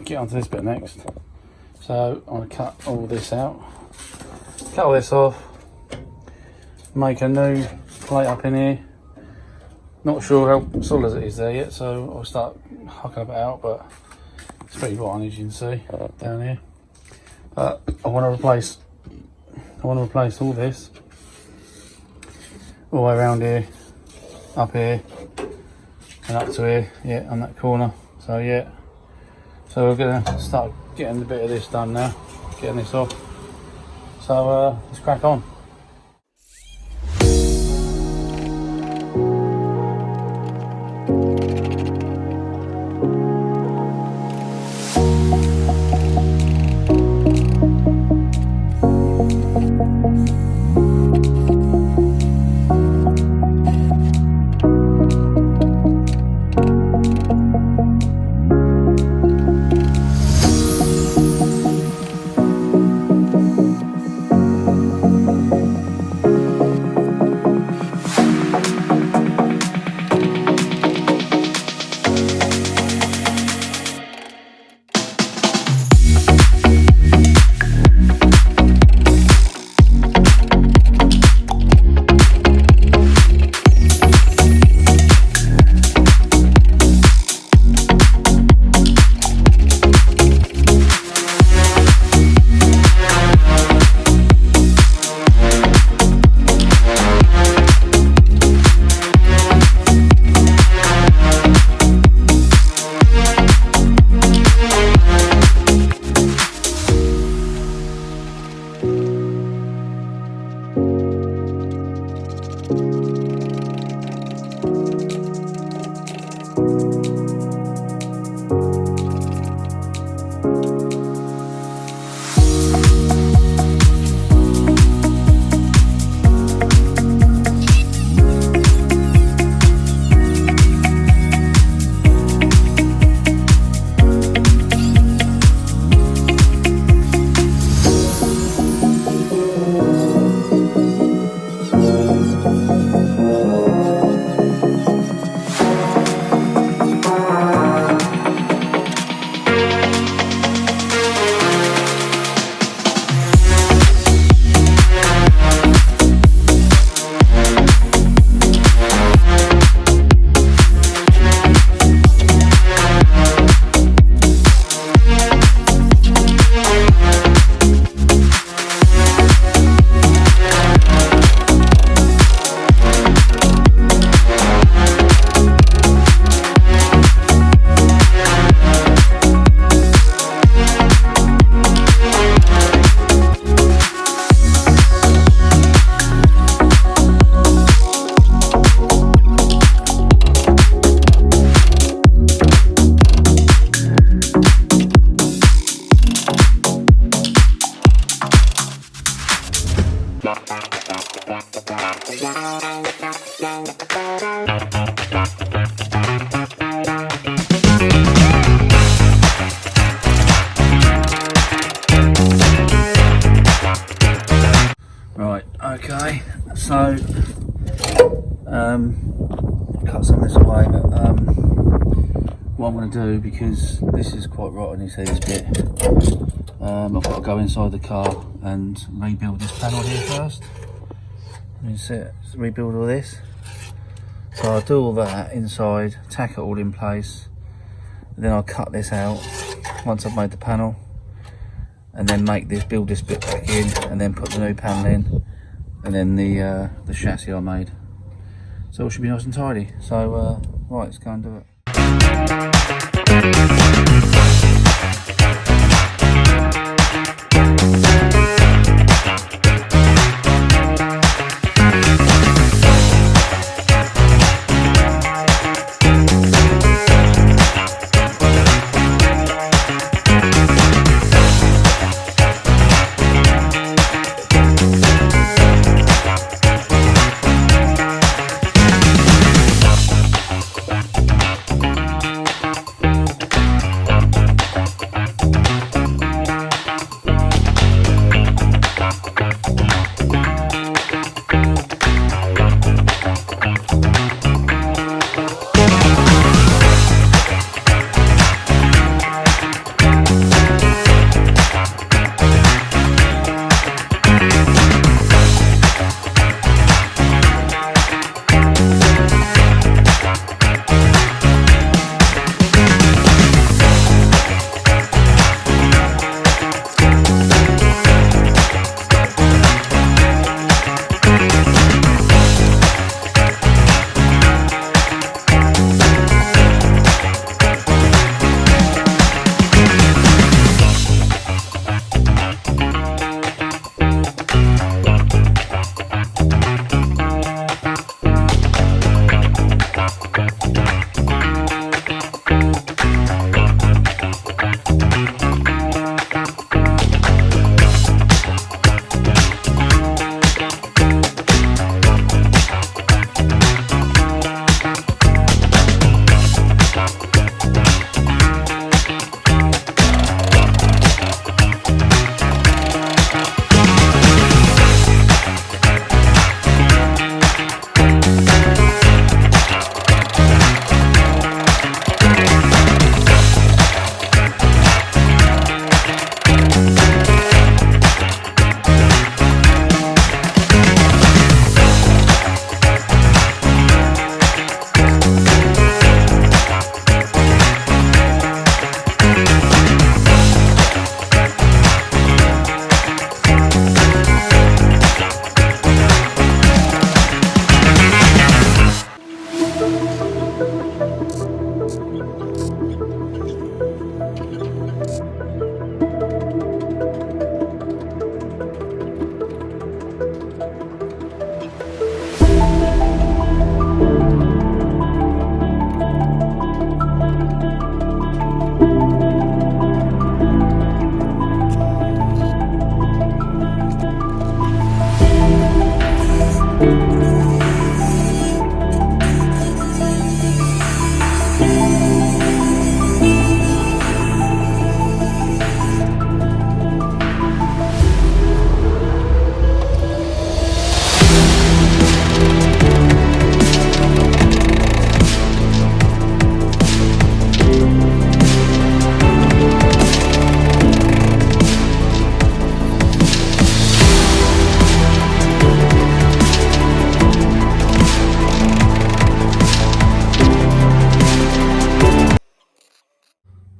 Get onto this bit next. So I'm going to cut all this out, cut all this off, make a new plate up in here. Not sure how solid it is there yet, so I'll start hucking a bit out, but it's pretty rotten as you can see down here. But I want to replace all this all the way around here, up here and up to here, yeah, on that corner. So yeah, so we're gonna start getting a bit of this done now, getting this off. So let's crack on. Right, okay, so cut some of this away, but what I'm going to do, because this is quite rotten, you see this bit, I've got to go inside the car and rebuild this panel here first. Rebuild all this. So I'll do all that inside, tack it all in place, and then I'll cut this out once I've made the panel, and then build this bit back in, and then put the new panel in, and then the chassis I made. So it all should be nice and tidy. So right, let's go and do it.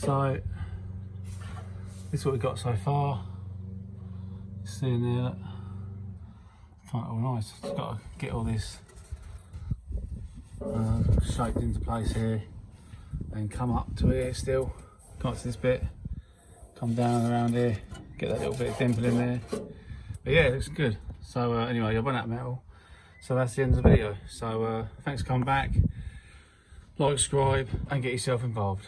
So this is what we've got so far. See in there, quite all nice. Just got to get all this shaped into place here and come up to here still. Come up to this bit, come down around here, get that little bit of dimple in there. But yeah, it looks good. So anyway, I've run out of metal. So that's the end of the video. So thanks for coming back. Like, subscribe and get yourself involved.